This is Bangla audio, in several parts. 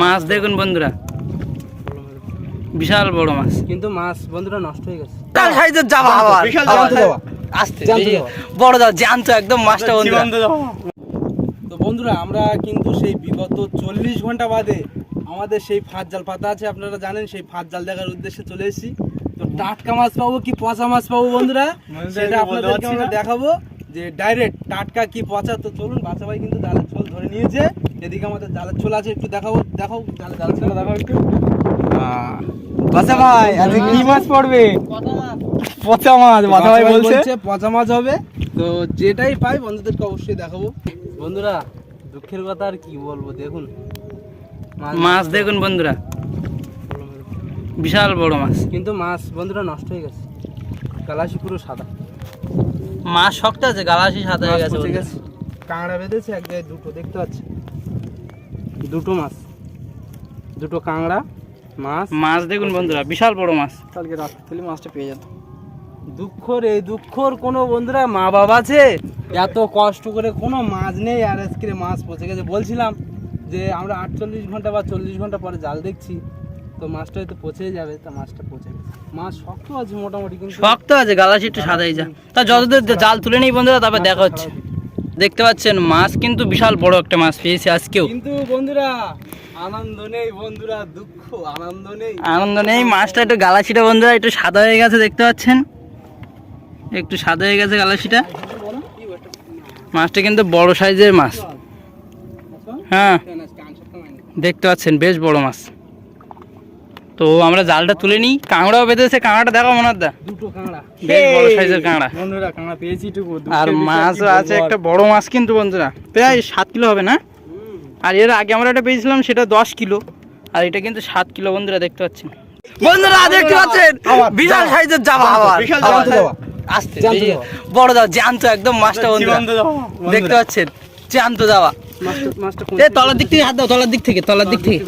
মাছ দেখুন বন্ধুরা, বিশাল বড় মাছ, কিন্তু মাছ বন্ধুরা নষ্ট হয়ে গেছে। বিশাল সাইজের জাবা, আবার বিশাল জ্যান্ত জাবা। আস্তে জ্যান্ত জাবা। বড় দাও, জ্যান্ত একদম মাছটা বন্ধুরা। তো বন্ধুরা আমরা কিন্তু সেই বিগত 40 ঘন্টা বাদে আমাদের সেই ফাঁদ জাল পাতা আছে, আপনারা জানেন, সেই ফাঁদ জাল দেখার উদ্দেশ্যে চলে এসেছি। তো টাটকা মাছ পাবো কি পচা মাছ পাবো বন্ধুরা, সেটা আপনাদেরকে আমরা দেখাবো যে ডাইরেক্ট টাটকা কি পচা। তো চলুন, বাচ্চা ভাই কিন্তু জালের ছোল ধরে নিয়েছে, এদিকে আমাদের জালের ছোল আছে, একটু দেখাবো, দেখাও জালের ছোল দেখাও একটু। বাসা ভাই আজকে কি মাছ পড়বে? পচা মাছ। বাসা ভাই বলছে পচা মাছ হবে। তো যেটাই পাই বন্ধুদেরকে অবশ্যই দেখাবো। বন্ধুরা দুঃখের কথা আর কি বলবো, দেখুন মাছ দেখুন বন্ধুরা, বিশাল বড় মাছ, কিন্তু মাছ বন্ধুরা নষ্ট হয়ে গেছে, গালাসি পুরো সাদা। মাছ শক্ত আছে, গালাসি সাদা হয়ে গেছে পচে বন্ধুরা। গেছে, কাঁকড়া বেঁধেছে এক জায়গায় দুটো, দেখতে পাচ্ছি দুটো মাছ, দুটো কাঁকড়া মাছ। মাছ দেখুন বন্ধুরা, বিশাল বড় মাছ। কালকে রাতে তুলি মাছটা পেয়ে যেত। দুঃখর এই দুঃখর কোনো বন্ধুরা মা বাবা আছে, এত কষ্ট করে কোনো মাছ নেই, আর আজকে মাছ পচে গেছে। বলছিলাম যে আমরা 48 ঘন্টা বা 40 ঘন্টা পরে জাল দেখছি, তো মাছটা হয়তো পচেই যাবে, তা মাছটা পচে গেছে। মাছ শক্ত আছে মোটামুটি, কিন্তু শক্ত আছে, গালাসি একটু সাদাই যা। তা যতদূর জাল তুলে নেই বন্ধুরা, তারপর দেখা হচ্ছে। দেখতে পাচ্ছেন মাছ কিন্তু বিশাল বড় একটা মাছ পেয়েছি আজকেও। কিন্তু বন্ধুরা আনন্দ নেই বন্ধুরা, দুঃখ, আনন্দ নেই। আনন্দ নেই, মাছটা একটু গালাসিটা বন্ধুরা একটু সাদা হয়ে গেছে, দেখতে পাচ্ছেন একটু সাদা হয়ে গেছে গালাসিটা। মাছটা কিন্তু বড় সাইজের মাছ, হ্যাঁ দেখতে পাচ্ছেন বেশ বড় মাছ। তো আমরা জালটা তুলে নিই, কাঁকড়াও বেঁধেছে, কাঁকড়াটা দেখো মনে দা, দুটো কাঁকড়া, বেশ বড় সাইজের কাঁকড়া। বন্ধুরা কাঁকড়া পেয়েছি টুকু। আর মাছও আছে একটা বড় মাছ কিন্তু বন্ধুরা, প্রায় 7 কিলো হবে না? আর এর আগে আমরা একটা পেয়েছিলাম সেটা 10 কিলো, আর এটা কিন্তু 7 কিলো বন্ধুরা, দেখতে পাচ্ছেন বন্ধুরা, দেখতে পাচ্ছেন বিশাল সাইজের জাবা, আবার বিশাল জ্যান্ত জাবা। আস্তে জ্যান্ত জাবা। বড় দাও, জ্যান্ত একদম মাছটা বন্ধুরা, দেখতে পাচ্ছেন জ্যান্ত যাওয়া। মাছটা তলার দিক থেকে হাত দাও, তলার দিক থেকে, তলার দিক থেকে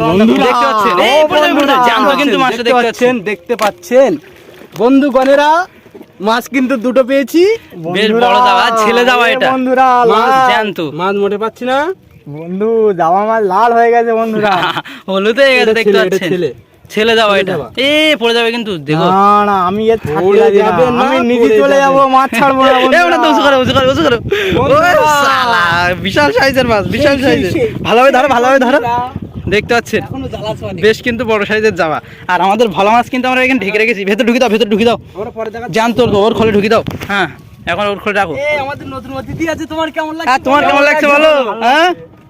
বন্ধুরা, দেখতে পাচ্ছেন, এই বন্ধুরা জ্যান্ত কিন্তু মাছটা দেখতে পাচ্ছেন। দেখতে পাচ্ছেন বন্ধুগণেরা, মাছ কিন্তু দুটো পেয়েছি, বেশ বড় যাওয়া, ছেলে যাওয়া এটা বন্ধুরা মাছ জ্যান্ত। মাছ মোটে পাচ্ছি না বন্ধু, জামা মাছ লাল হয়ে গেছে বন্ধুরা। হলুদ হয়ে গেছে, এটা দেখতে ছেলে, এটা পাচ্ছেন ছেলে। ছেলে যাওয়া ছেলে এটা। যাওয়া। এ পড়ে যাবে কিন্তু, দেখো না না, আমি এর থাকি পড়ে না, যাবে না, আমি নিজে পড়ে চলে যাবে। যাবো, মাছ ছাড়বো না এ ওটা তো উঁচু করো, উঁচু করো, উঁচু করো। বন্ধুরা। ও শালা, বিশাল সাইজের মাছ, বিশাল সাইজের। ভালোভাবে ধরো, ভালোভাবে ধরো, দেখতে পাচ্ছেন এখনো জ্বালা ছোঁয়ানি। বেশ কিন্তু বড় সাইজের যাওয়া। আর আমাদের ভালো মাছ কিন্তু আমরা এখানে ঢেকে রেখেছি, ভেতর ঢুকে দাও, ভেতর ঢুকে দাও, আমরা পরে দেখা জ্যান্ত ওর খোলে ঢুকে দাও। হ্যাঁ এখন ওর খোলে রাখো। এই আমাদের নতুন অতিথি আছে, তোমার কেমন লাগছে? আর তোমার কেমন লাগছে বলো? হ্যাঁ